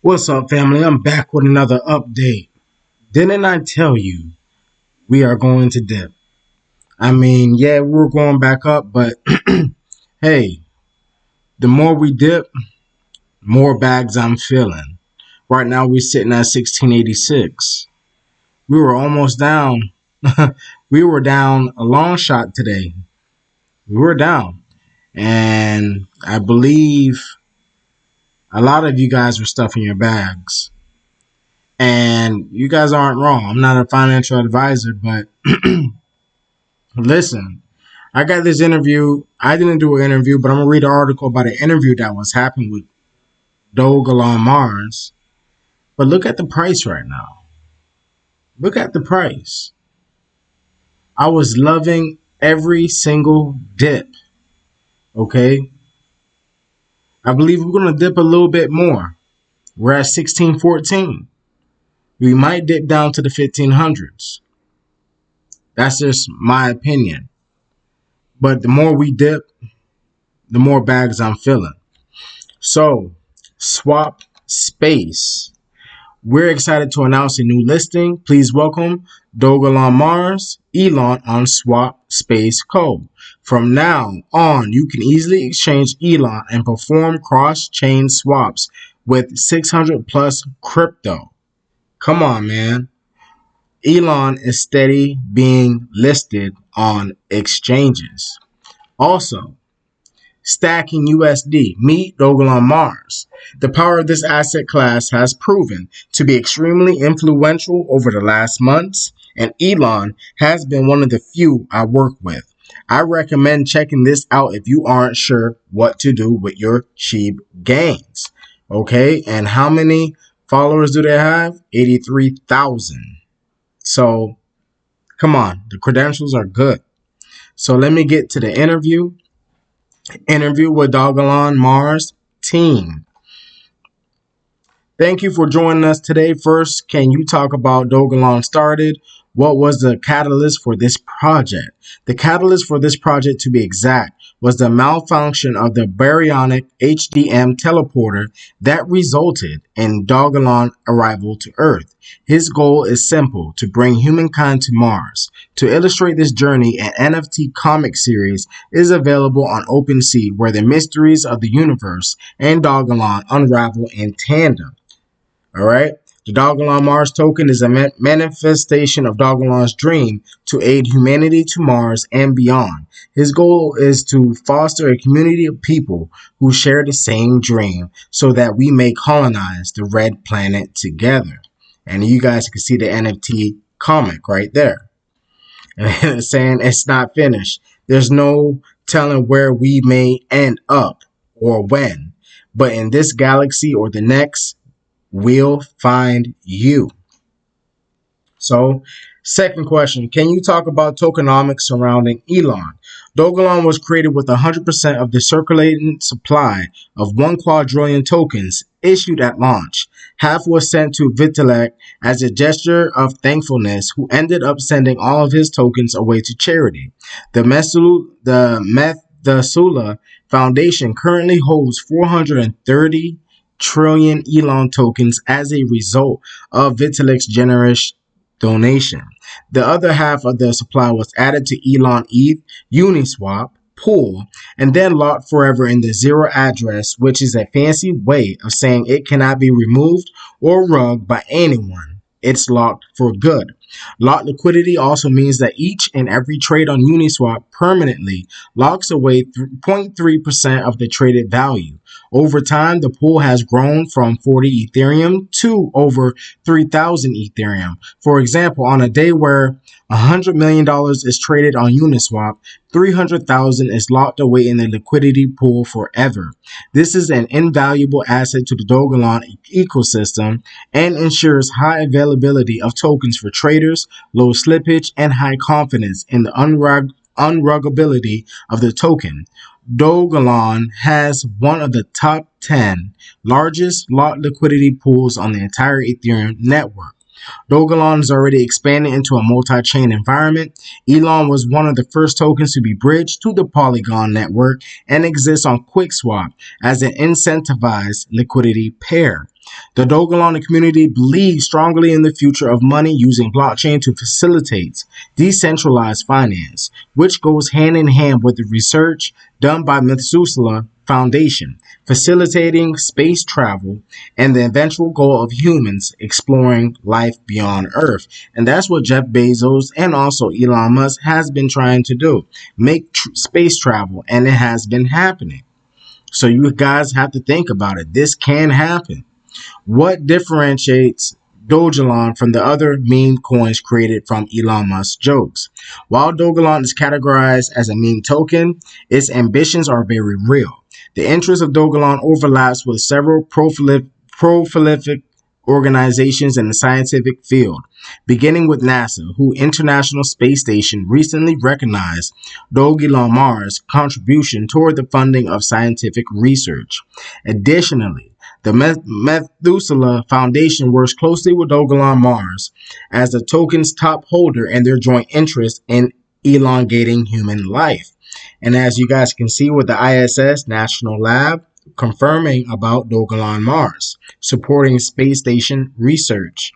What's up, family? I'm back with another update. Didn't I tell you we are going to dip? I mean, yeah, we're going back up, but hey, the more we dip, more bags I'm filling. Right now, we're sitting at 1686. We were almost down. We were down a long shot today. We were down. And I believe a lot of you guys were stuffing your bags. And you guys aren't wrong. I'm not a financial advisor, but listen, I got this interview. I didn't do an interview, but I'm gonna read an article about an interview that was happening with Dogelon Mars. But look at the price right now. Look at the price. I was loving every single dip. Okay, I believe we're gonna dip a little bit more. We're at 1614. We might dip down to the 1500s. That's just my opinion. But the more we dip, the more bags I'm filling. So, Swapspace. We're excited to announce a new listing. Please welcome Dogelon Mars, Elon on Swapspace Co. From now on, you can easily exchange Elon and perform cross-chain swaps with 600 plus crypto. Come on, man. Elon is steady being listed on exchanges. Also, stacking USD, meet Dogelon Mars. The power of this asset class has proven to be extremely influential over the last months, and Elon has been one of the few I work with. I recommend checking this out if you aren't sure what to do with your cheap gains. Okay, and how many followers do they have? 83,000. So, come on, the credentials are good. So, let me get to the interview with Dogelon Mars team. Thank you for joining us today. First, can you talk about Dogelon started? What was the catalyst for this project? The catalyst for this project, to be exact, was the malfunction of the baryonic HDM teleporter that resulted in Dogelon arrival to Earth. His goal is simple: to bring humankind to Mars. To illustrate this journey, an NFT comic series is available on OpenSea, where the mysteries of the universe and Dogelon unravel in tandem. All right. The Dogelon Mars token is a manifestation of Dogelon's dream to aid humanity to Mars and beyond. His goal is to foster a community of people who share the same dream so that we may colonize the red planet together. And you guys can see the NFT comic right there. And it's saying it's not finished. There's no telling where we may end up or when. But in this galaxy or the next, we'll find you. So, second question, can you talk about tokenomics surrounding Elon? Dogelon was created with 100% of the circulating supply of 1 quadrillion tokens issued at launch. Half was sent to Vitalik as a gesture of thankfulness, who ended up sending all of his tokens away to charity. The Methusela Foundation currently holds 430 trillion Elon tokens as a result of Vitalik's generous donation. The other half of the supply was added to Elon ETH Uniswap pool and then locked forever in the zero address, which is a fancy way of saying it cannot be removed or rugged by anyone. It's locked for good. Locked liquidity also means that each and every trade on Uniswap permanently locks away 0.3% of the traded value. Over time, the pool has grown from 40 Ethereum to over 3,000 Ethereum. For example, on a day where $100 million is traded on Uniswap, 300,000 is locked away in the liquidity pool forever. This is an invaluable asset to the Dogelon ecosystem and ensures high availability of tokens for traders, low slippage, and high confidence in the unruggability of the token. Dogelon has one of the top 10 largest locked liquidity pools on the entire Ethereum network. Dogelon is already expanding into a multi-chain environment. Elon was one of the first tokens to be bridged to the Polygon network and exists on QuickSwap as an incentivized liquidity pair. The Dogelon community believes strongly in the future of money using blockchain to facilitate decentralized finance, which goes hand in hand with the research done by Methuselah Foundation, facilitating space travel and the eventual goal of humans exploring life beyond Earth. And that's what Jeff Bezos and also Elon Musk has been trying to do, make space travel, and it has been happening. So you guys have to think about it. This can happen. What differentiates Dogelon from the other meme coins created from Elon Musk's jokes? While Dogelon is categorized as a meme token, its ambitions are very real. The interest of Dogelon overlaps with several prolific organizations in the scientific field, beginning with NASA, whose International Space Station recently recognized Dogelon Mars' contribution toward the funding of scientific research. Additionally, the Methuselah Foundation works closely with Dogelon Mars as the token's top holder in their joint interest in elongating human life. And as you guys can see with the ISS National Lab, confirming about Dogelon Mars, supporting space station research.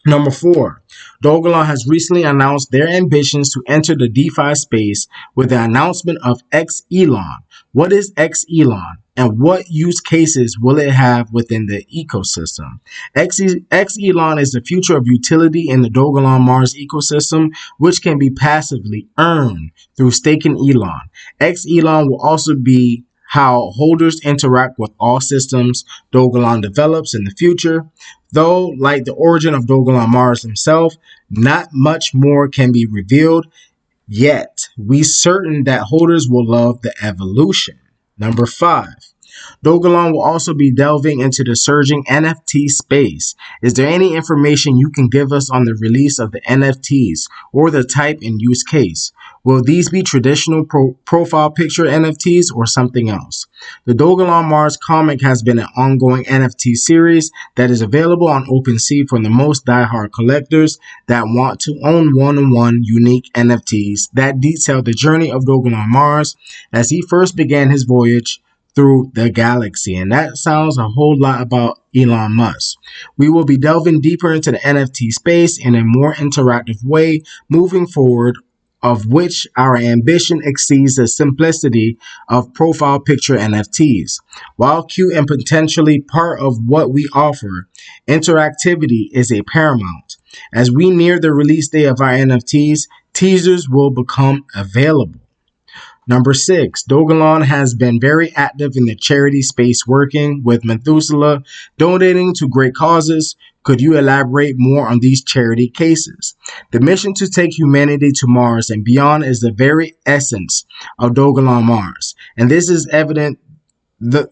Number 4, Dogelon has recently announced their ambitions to enter the DeFi space with the announcement of Elon. What is Elon, and what use cases will it have within the ecosystem? Elon is the future of utility in the Dogelon Mars ecosystem, which can be passively earned through staking Elon. Elon will also be how holders interact with all systems Dogelon develops in the future. Though, like the origin of Dogelon Mars himself, not much more can be revealed, yet we certain that holders will love the evolution. Number 5. Dogelon will also be delving into the surging NFT space. Is there any information you can give us on the release of the NFTs or the type and use case? Will these be traditional profile picture NFTs or something else? The Dogelon Mars comic has been an ongoing NFT series that is available on OpenSea for the most diehard collectors that want to own one-on-one unique NFTs that detail the journey of Dogelon Mars as he first began his voyage through the galaxy. And that sounds a whole lot about Elon Musk. We will be delving deeper into the NFT space in a more interactive way moving forward, of which our ambition exceeds the simplicity of profile picture NFTs. While cute and potentially part of what we offer, interactivity is a paramount. As we near the release date of our NFTs, teasers will become available. Number 6, Dogelon has been very active in the charity space, working with Methuselah, donating to great causes. Could you elaborate more on these charity cases? The mission to take humanity to Mars and beyond is the very essence of Dogelon Mars, and this is evident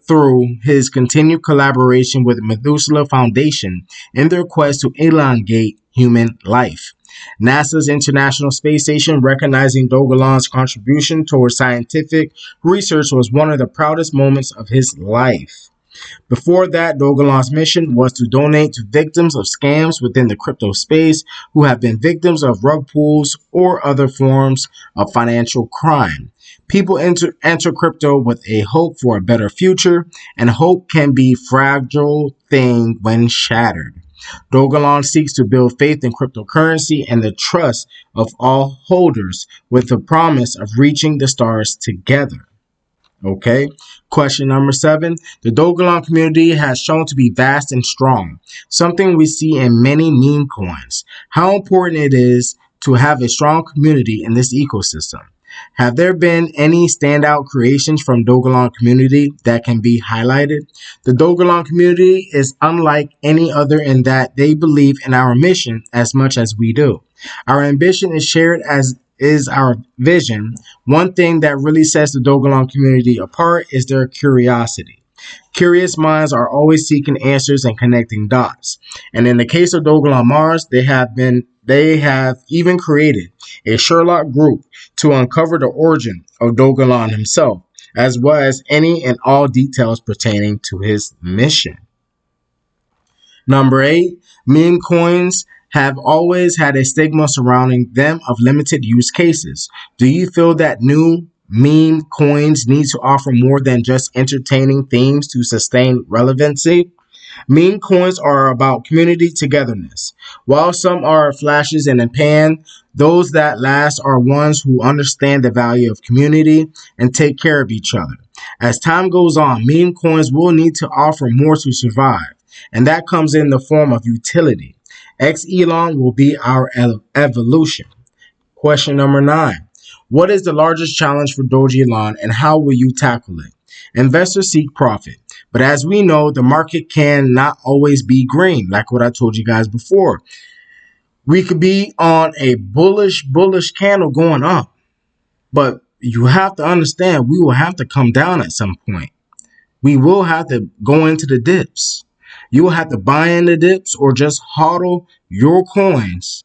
through his continued collaboration with the Methuselah Foundation in their quest to elongate human life. NASA's International Space Station recognizing Dogelon's contribution towards scientific research was one of the proudest moments of his life. Before that, Dogelon's mission was to donate to victims of scams within the crypto space who have been victims of rug pulls or other forms of financial crime. People enter crypto with a hope for a better future, and hope can be a fragile thing when shattered. Dogelon seeks to build faith in cryptocurrency and the trust of all holders with the promise of reaching the stars together. Okay, question number 7. The Dogelon community has shown to be vast and strong, something we see in many meme coins. How important it is to have a strong community in this ecosystem. Have there been any standout creations from Dogelon community that can be highlighted? The Dogelon community is unlike any other in that they believe in our mission as much as we do. Our ambition is shared as is our vision. One thing that really sets the Dogelon community apart is their curiosity. Curious minds are always seeking answers and connecting dots. And in the case of Dogelon Mars, they have even created a Sherlock group to uncover the origin of Dogelon himself, as well as any and all details pertaining to his mission. Number 8, meme coins have always had a stigma surrounding them of limited use cases. Do you feel that new meme coins need to offer more than just entertaining themes to sustain relevancy? Meme coins are about community togetherness. While some are flashes in a pan, those that last are ones who understand the value of community and take care of each other. As time goes on, meme coins will need to offer more to survive, and that comes in the form of utility. X Elon will be our evolution. Question number 9. What is the largest challenge for Dogelon and how will you tackle it? Investors seek profit, but as we know, the market can not always be green, like what I told you guys before. We could be on a bullish candle going up, but you have to understand we will have to come down at some point. We will have to go into the dips. You will have to buy in the dips or just hodl your coins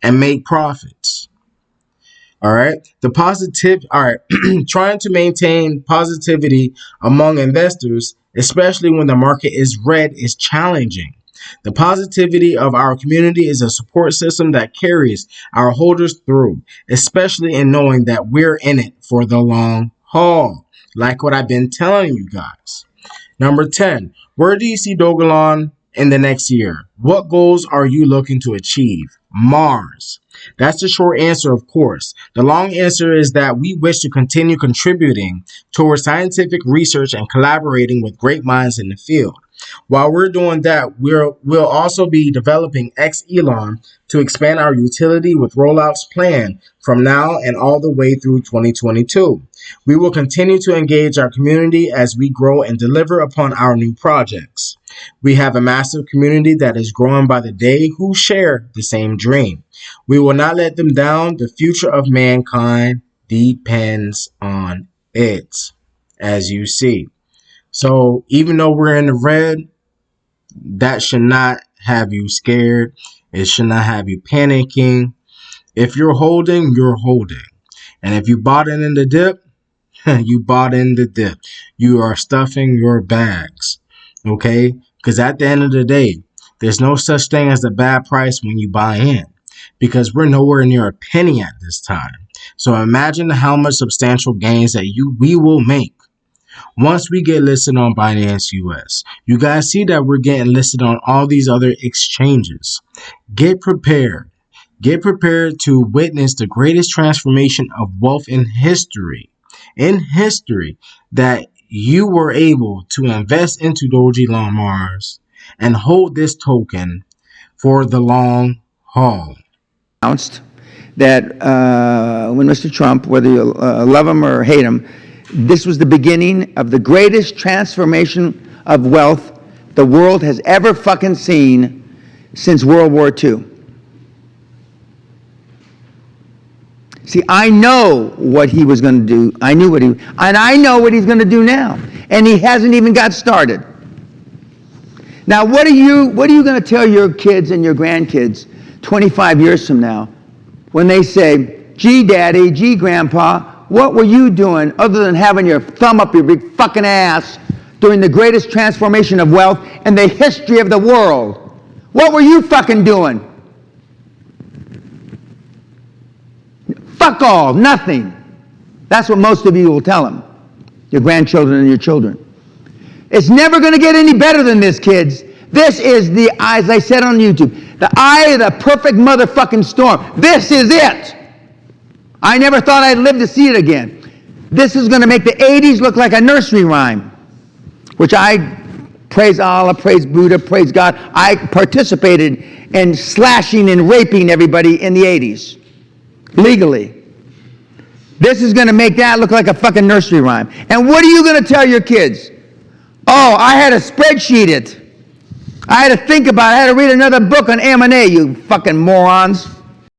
and make profits. All right. Trying to maintain positivity among investors, especially when the market is red, is challenging. The positivity of our community is a support system that carries our holders through, especially in knowing that we're in it for the long haul, like what I've been telling you guys. Number 10, where do you see Dogelon in the next year? What goals are you looking to achieve? Mars. That's the short answer, of course. The long answer is that we wish to continue contributing towards scientific research and collaborating with great minds in the field. While we're doing that, we'll also be developing X Elon to expand our utility with rollouts planned from now and all the way through 2022. We will continue to engage our community as we grow and deliver upon our new projects. We have a massive community that is growing by the day who share the same dream. We will not let them down. The future of mankind depends on it, as you see. So even though we're in the red, that should not have you scared. It should not have you panicking. If you're holding, you're holding. And if you bought in the dip, you bought in the dip. You are stuffing your bags. Okay? Because at the end of the day, there's no such thing as a bad price when you buy in. Because we're nowhere near a penny at this time. So imagine how much substantial gains that we will make once we get listed on Binance US. You guys see that we're getting listed on all these other exchanges. Get prepared. Get prepared to witness the greatest transformation of wealth in history. In history, that you were able to invest into Dogelon Mars and hold this token for the long haul. Announced that when Mr. Trump, whether you love him or hate him, this was the beginning of the greatest transformation of wealth the world has ever fucking seen since World War II. See, I know what he was going to do. I know what he's going to do now. And he hasn't even got started. Now, what are you going to tell your kids and your grandkids 25 years from now when they say, gee, Daddy, gee, Grandpa, what were you doing other than having your thumb up your big fucking ass during the greatest transformation of wealth in the history of the world? What were you fucking doing? Fuck all, nothing. That's what most of you will tell them, your grandchildren and your children. It's never going to get any better than this, kids. This is the, as I said on YouTube, the eye of the perfect motherfucking storm. This is it. I never thought I'd live to see it again. This is going to make the 80s look like a nursery rhyme, which I praise Allah, praise Buddha, praise God. I participated in slashing and raping everybody in the 80s, legally. This is going to make that look like a fucking nursery rhyme. And what are you going to tell your kids? Oh, I had to spreadsheet it. I had to think about it. I had to read another book on M&A, you fucking morons.